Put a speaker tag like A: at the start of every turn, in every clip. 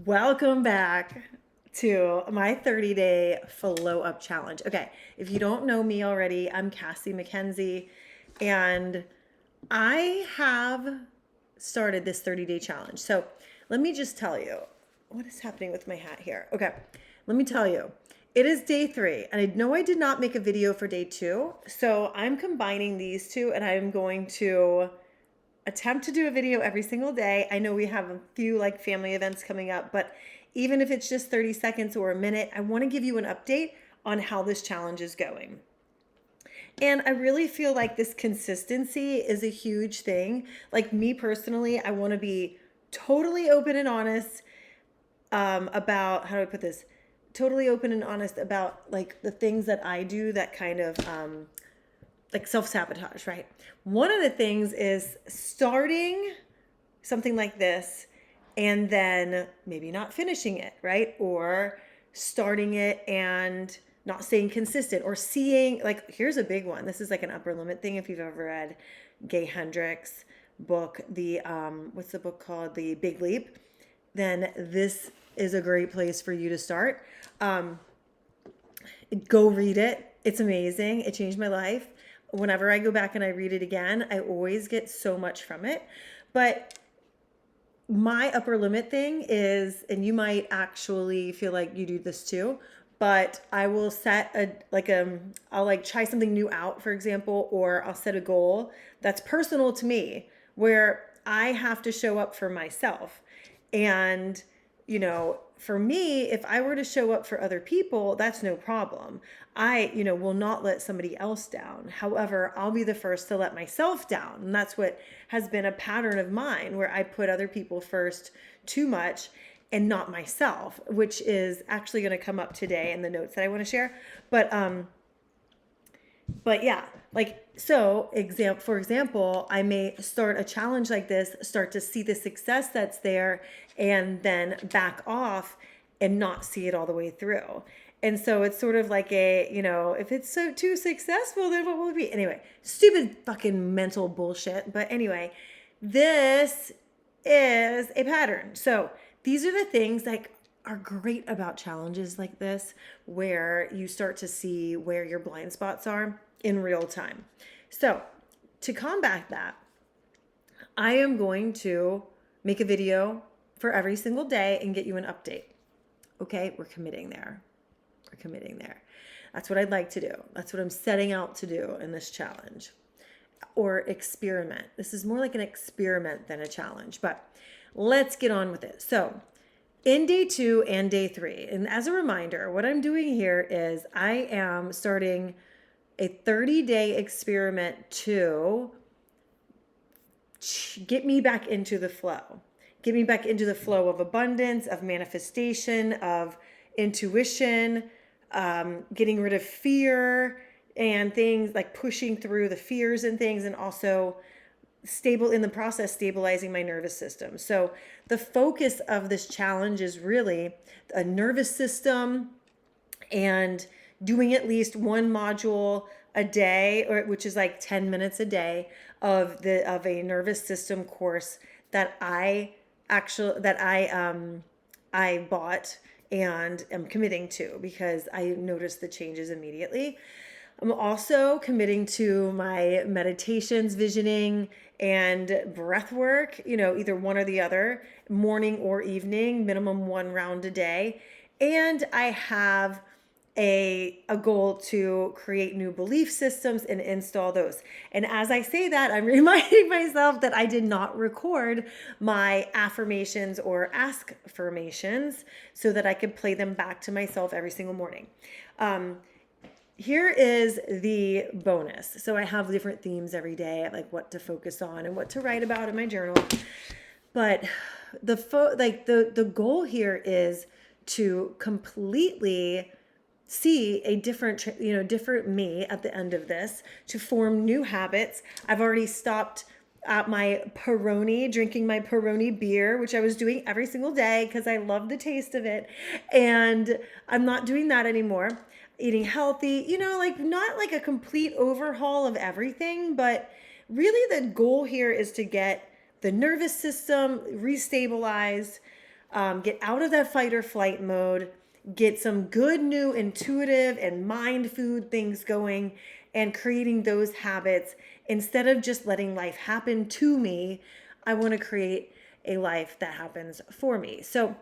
A: Welcome back to my 30-day flow up challenge. Okay, if you don't know me already, I'm Cassie McKenzie, and I have started this 30-day challenge. So let me just tell you what is happening with my hat here. Okay, let me tell you. It is day 3, and I know I did not make a video for day 2, so I'm combining these two, and I'm going to attempt to do a video every single day. I know we have a few like family events coming up, but even if it's just 30 seconds or a minute, I want to give you an update on how this challenge is going. And I really feel like this consistency is a huge thing. Like me personally, I want to be totally open and honest about how do I put this? Totally open and honest about like the things that I do that kind of like self-sabotage, right? One of the things is starting something like this and then maybe not finishing it, right? Or starting it and not staying consistent, or seeing, like, here's a big one. This is like an upper limit thing. If you've ever read Gay Hendricks' book, the what's the book called? The Big Leap, then this is a great place for you to start. Go read it. It's amazing. It changed my life. Whenever I go back and I read it again, I always get so much from it. But my upper limit thing is, and you might actually feel like you do this too, but I will set I'll like try something new out, for example, or I'll set a goal that's personal to me where I have to show up for myself. And, for me, if I were to show up for other people, that's no problem. I, will not let somebody else down. However, I'll be the first to let myself down. And that's what has been a pattern of mine, where I put other people first too much and not myself, which is actually going to come up today in the notes that I want to share. But yeah, like, so for example, I may start a challenge like this, start to see the success that's there, and then back off and not see it all the way through. And so it's sort of like if it's so too successful, then what will it be? Anyway, stupid fucking mental bullshit. But anyway, this is a pattern. So these are the things like are great about challenges like this, where you start to see where your blind spots are in real time. So to combat that, I am going to make a video for every single day and get you an update. Okay, we're committing there. We're committing there. That's what I'd like to do. That's what I'm setting out to do in this challenge. Or experiment. This is more like an experiment than a challenge, but let's get on with it. So in day 2 and day 3, and as a reminder, what I'm doing here is I am starting a 30-day experiment to get me back into the flow. Get me back into the flow of abundance, of manifestation, of intuition, getting rid of fear and things, like pushing through the fears and things, and also in the process stabilizing my nervous system. So the focus of this challenge is really a nervous system and doing at least one module a day, or which is like 10 minutes a day of a nervous system course that I bought and am committing to, because I noticed the changes immediately. I'm also committing to my meditations, visioning, and breath work, either one or the other, morning or evening, minimum 1 round a day. And I have a goal to create new belief systems and install those. And as I say that, I'm reminding myself that I did not record my affirmations or ask affirmations so that I could play them back to myself every single morning. Here is the bonus. So I have different themes every day, like what to focus on and what to write about in my journal. But the goal here is to completely see a different me at the end of this, to form new habits. I've already stopped at my drinking my Peroni beer, which I was doing every single day because I love the taste of it. And I'm not doing that anymore. Eating healthy, like not like a complete overhaul of everything, but really the goal here is to get the nervous system restabilized, get out of that fight or flight mode, get some good new intuitive and mind food things going, and creating those habits instead of just letting life happen to me. I want to create a life that happens for me. So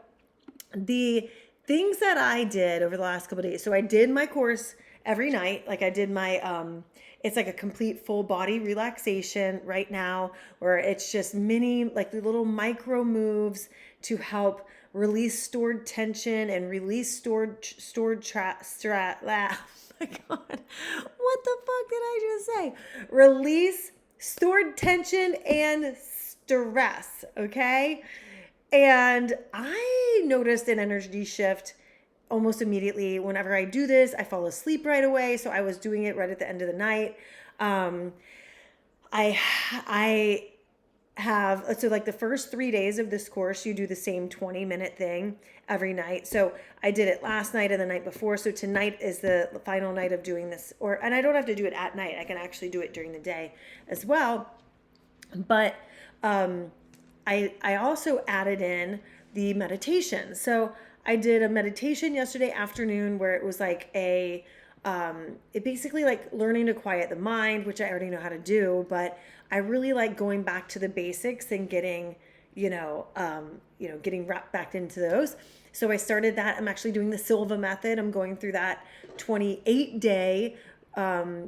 A: the things that I did over the last couple of days. So I did my course every night. Like I did my it's like a complete full body relaxation right now, where it's just mini, like the little micro moves to help release stored tension and release oh my God. What the fuck did I just say? Release stored tension and stress, okay? And I noticed an energy shift almost immediately. Whenever I do this, I fall asleep right away. So I was doing it right at the end of the night. I have, so like the first 3 days of this course, you do the same 20-minute thing every night. So I did it last night and the night before. So tonight is the final night of doing this, and I don't have to do it at night. I can actually do it during the day as well. But, I also added in the meditation. So I did a meditation yesterday afternoon where it was like it basically like learning to quiet the mind, which I already know how to do, but I really like going back to the basics and getting, getting wrapped back into those. So I started that. I'm actually doing the Silva Method. I'm going through that 28-day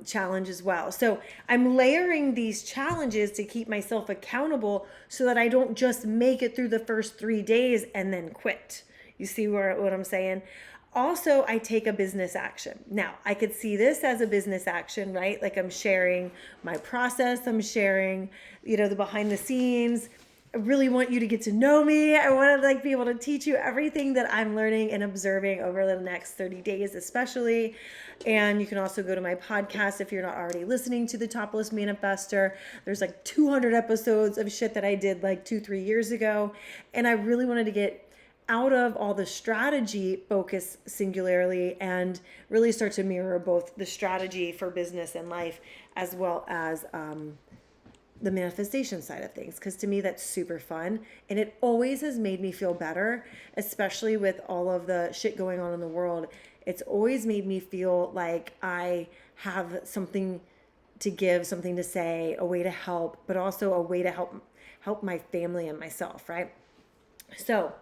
A: challenge as well. So I'm layering these challenges to keep myself accountable so that I don't just make it through the first 3 days and then quit. You see what I'm saying? Also, I take a business action. Now, I could see this as a business action, right? Like I'm sharing my process. I'm sharing, the behind the scenes. I really want you to get to know me. I want to like be able to teach you everything that I'm learning and observing over the next 30 days, especially. And you can also go to my podcast if you're not already listening to the Topless Manifester. There's like 200 episodes of shit that I did like 2-3 years ago. And I really wanted to get out of all the strategy focus singularly and really start to mirror both the strategy for business and life as well as the manifestation side of things, because to me that's super fun and it always has made me feel better, especially with all of the shit going on in the world. It's always made me feel like I have something to give, something to say, a way to help, but also a way to help my family and myself, right? So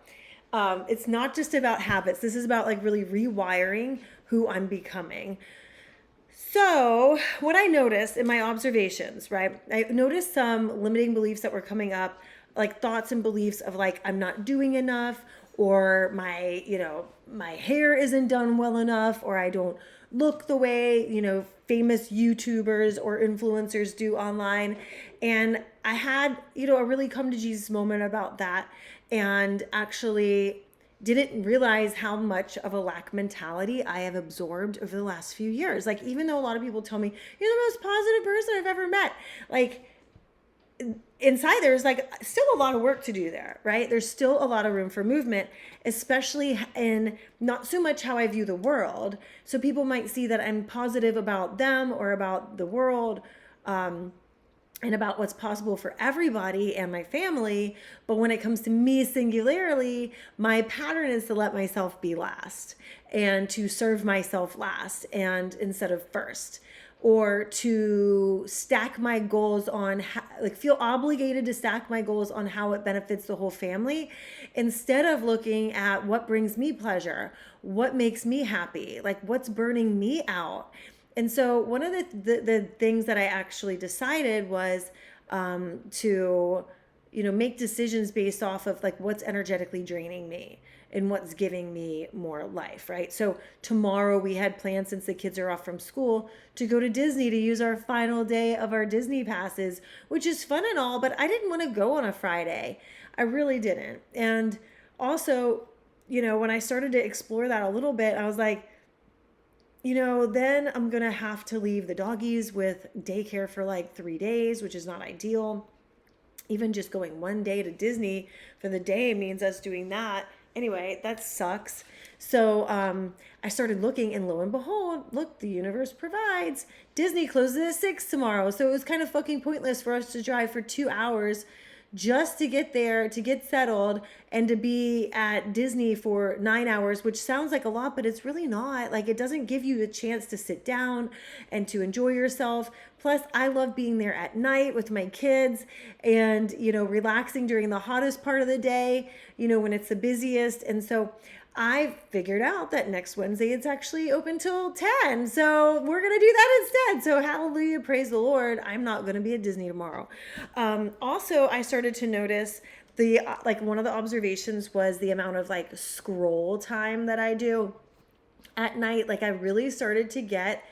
A: it's not just about habits. This is about like really rewiring who I'm becoming. So what I noticed in my observations, right? I noticed some limiting beliefs that were coming up, like thoughts and beliefs of like, I'm not doing enough, or my hair isn't done well enough, or I don't look the way, famous YouTubers or influencers do online. And I had, a really come to Jesus moment about that, and actually didn't realize how much of a lack mentality I have absorbed over the last few years. Like, even though a lot of people tell me, you're the most positive person I've ever met, like inside there's like still a lot of work to do there, right? There's still a lot of room for movement, especially in not so much how I view the world. So people might see that I'm positive about them or about the world, and about what's possible for everybody and my family. But when it comes to me singularly, my pattern is to let myself be last and to serve myself last and instead of first, or to stack my goals on feel obligated to stack my goals on how it benefits the whole family instead of looking at what brings me pleasure, what makes me happy, like what's burning me out. And so one of the things that I actually decided was to, make decisions based off of like what's energetically draining me and what's giving me more life, right? So tomorrow we had plans, since the kids are off from school, to go to Disney to use our final day of our Disney passes, which is fun and all, but I didn't want to go on a Friday. I really didn't. And also, when I started to explore that a little bit, I was like, then I'm going to have to leave the doggies with daycare for like 3 days, which is not ideal. Even just going one day to Disney for the day means us doing that. Anyway, that sucks. So I started looking, and lo and behold, look, the universe provides. Disney closes at 6 tomorrow. So it was kind of fucking pointless for us to drive for 2 hours just to get there, to get settled, and to be at Disney for 9 hours, which sounds like a lot, but it's really not. Like, it doesn't give you a chance to sit down and to enjoy yourself. Plus, I love being there at night with my kids and, relaxing during the hottest part of the day, when it's the busiest. And so I figured out that next Wednesday it's actually open till 10. So we're going to do that instead. So hallelujah, praise the Lord. I'm not going to be at Disney tomorrow. Also, I started to notice one of the observations was the amount of scroll time that I do at night. Like, I really started to get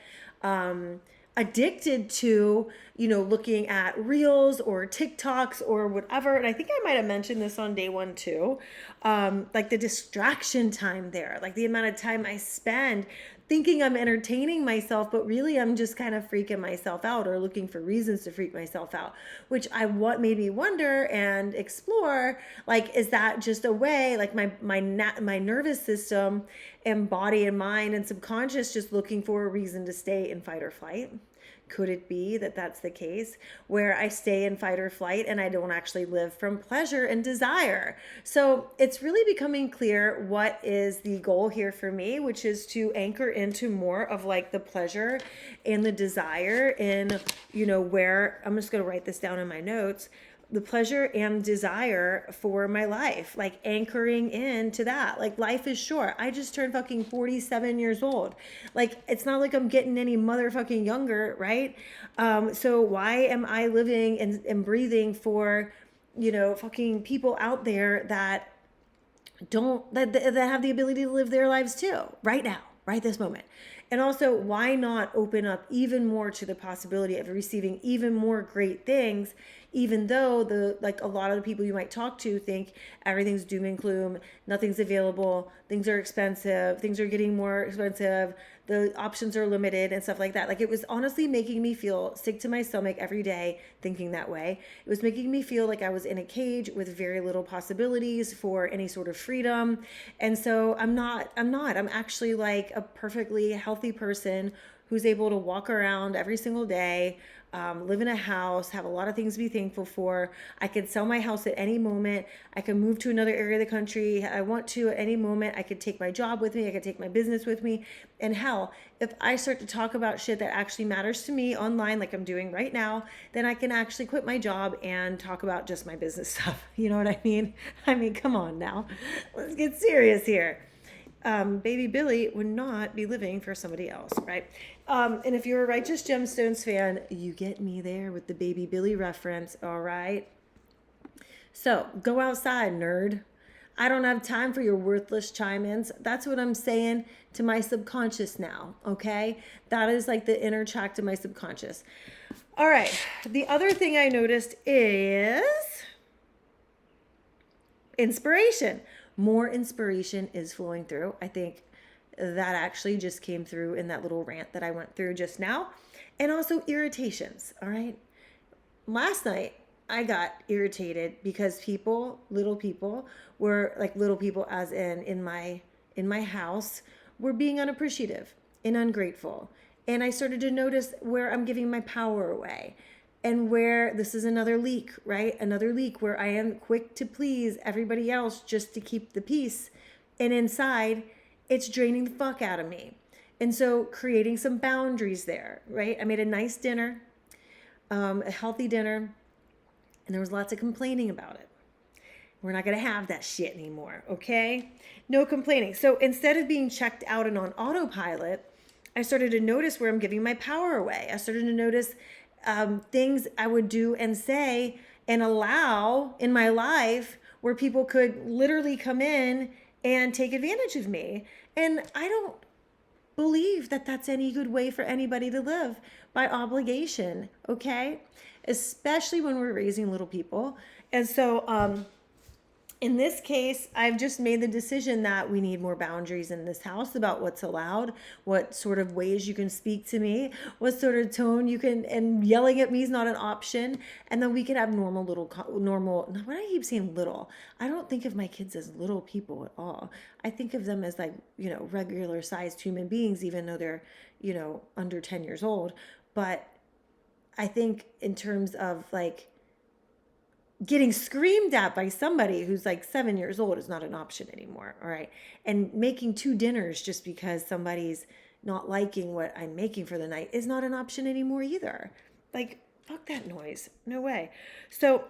A: addicted to, looking at reels or TikToks or whatever. And I think I might have mentioned this on day one too. Like the distraction time there, like the amount of time I spend thinking I'm entertaining myself, but really I'm just kind of freaking myself out or looking for reasons to freak myself out, which made me wonder and explore, like, is that just a way, like my nervous system and body and mind and subconscious just looking for a reason to stay in fight or flight? Could it be that that's the case, where I stay in fight or flight and I don't actually live from pleasure and desire? So it's really becoming clear what is the goal here for me, which is to anchor into more of like the pleasure and the desire in, where I'm just going to write this down in my notes, the pleasure and desire for my life, like anchoring into that. Like, life is short. I just turned fucking 47 years old. Like, it's not like I'm getting any motherfucking younger, right? So why am I living and breathing for, fucking people out there that have the ability to live their lives too, right now, right this moment? And also, why not open up even more to the possibility of receiving even more great things, even though a lot of the people you might talk to think everything's doom and gloom, nothing's available, things are expensive, things are getting more expensive, the options are limited and stuff like that. Like, it was honestly making me feel sick to my stomach every day thinking that way. It was making me feel like I was in a cage with very little possibilities for any sort of freedom. And so I'm actually like a perfectly healthy person who's able to walk around every single day, live in a house, have a lot of things to be thankful for. I could sell my house at any moment. I can move to another area of the country I want to at any moment. I could take my job with me. I could take my business with me. And hell, if I start to talk about shit that actually matters to me online, like I'm doing right now, then I can actually quit my job and talk about just my business stuff. You know what I mean? I mean, come on now. Let's get serious here. Baby Billy would not be living for somebody else, right? And if you're a Righteous Gemstones fan, you get me there with the Baby Billy reference, all right? So go outside, nerd. I don't have time for your worthless chime-ins. That's what I'm saying to my subconscious now, okay? That is like the inner track to my subconscious. All right. The other thing I noticed is inspiration. More inspiration is flowing through. I think that actually just came through in that little rant that I went through just now. And also irritations, all right? Last night, I got irritated because little people as in my house, were being unappreciative and ungrateful. And I started to notice where I'm giving my power away. And where this is another leak, right? Another leak where I am quick to please everybody else just to keep the peace. And inside, it's draining the fuck out of me. And so creating some boundaries there, right? I made a nice dinner, a healthy dinner, and there was lots of complaining about it. We're not going to have that shit anymore, okay? No complaining. So instead of being checked out and on autopilot, I started to notice where I'm giving my power away. I started to notice things I would do and say and allow in my life where people could literally come in and take advantage of me. And I don't believe that that's any good way for anybody to live, by obligation, okay? Especially when we're raising little people. And so in this case, I've just made the decision that we need more boundaries in this house about what's allowed, what sort of ways you can speak to me, what sort of tone you can, and yelling at me is not an option. And then we can have when I keep saying little, I don't think of my kids as little people at all. I think of them as regular sized human beings, even though they're, under 10 years old. But I think in terms of getting screamed at by somebody who's like 7 years old is not an option anymore. All right. And making 2 dinners just because somebody's not liking what I'm making for the night is not an option anymore either. Like, fuck that noise. No way. So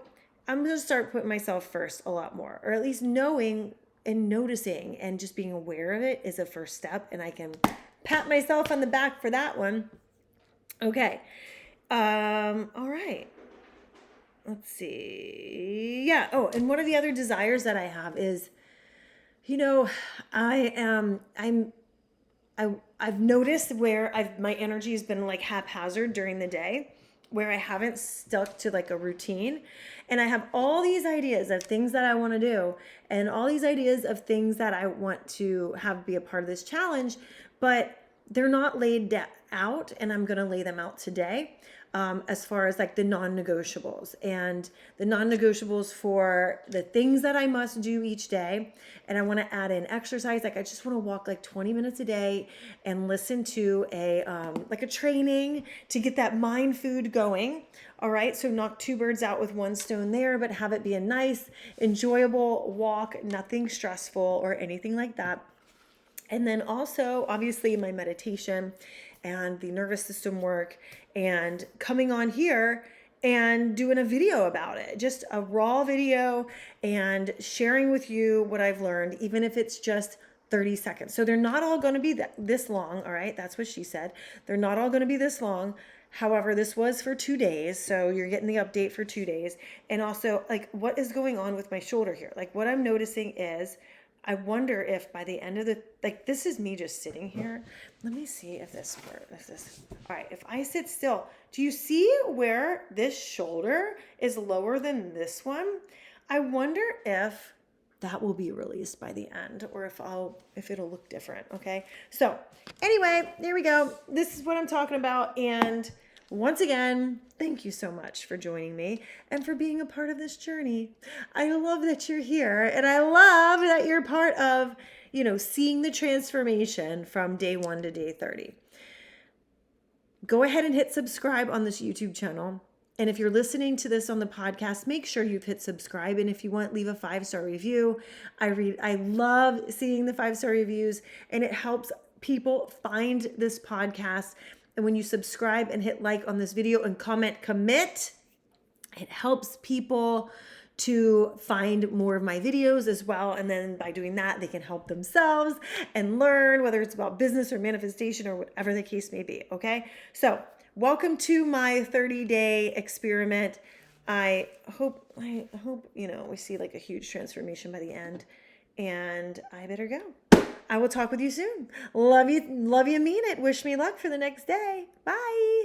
A: I'm going to start putting myself first a lot more, or at least knowing and noticing and just being aware of it is a first step. And I can pat myself on the back for that one. Okay. All right. Let's see. Yeah. Oh, and one of the other desires that I have is, I am, I've noticed where my energy has been like haphazard during the day, where I haven't stuck to like a routine. And I have all these ideas of things that I want to do and all these ideas of things that I want to have be a part of this challenge, but they're not laid out, and I'm going to lay them out today. As far as like the non-negotiables and the non-negotiables for the things that I must do each day. And I want to add in exercise. Like I just want to walk like 20 minutes a day and listen to like a training to get that mind food going. All right. So knock 2 birds out with 1 stone there, but have it be a nice, enjoyable walk, nothing stressful or anything like that. And then also, obviously, my meditation and the nervous system work and coming on here and doing a video about it, just a raw video and sharing with you what I've learned, even if it's just 30 seconds. So they're not all going to be this long. All right. That's what she said. They're not all going to be this long. However, this was for 2 days. So you're getting the update for 2 days. And also like what is going on with my shoulder here? Like what I'm noticing is I wonder if by the end of like this is me just sitting here. Let me see if this works. All right, if I sit still, do you see where this shoulder is lower than this one? I wonder if that will be released by the end or if it'll look different, okay? So anyway, there we go. This is what I'm talking about. And once again, thank you so much for joining me and for being a part of this journey. I love that you're here and I love that you're part of, seeing the transformation from day 1 to day 30. Go ahead and hit subscribe on this YouTube channel. And if you're listening to this on the podcast, make sure you've hit subscribe. And if you want, leave a 5-star review. I love seeing the 5-star reviews, and it helps people find this podcast. And when you subscribe and hit like on this video and comment, commit, it helps people to find more of my videos as well. And then by doing that, they can help themselves and learn, whether it's about business or manifestation or whatever the case may be. Okay. So welcome to my 30-day experiment. I hope, we see like a huge transformation by the end, and I better go. I will talk with you soon. Love you, mean it. Wish me luck for the next day. Bye.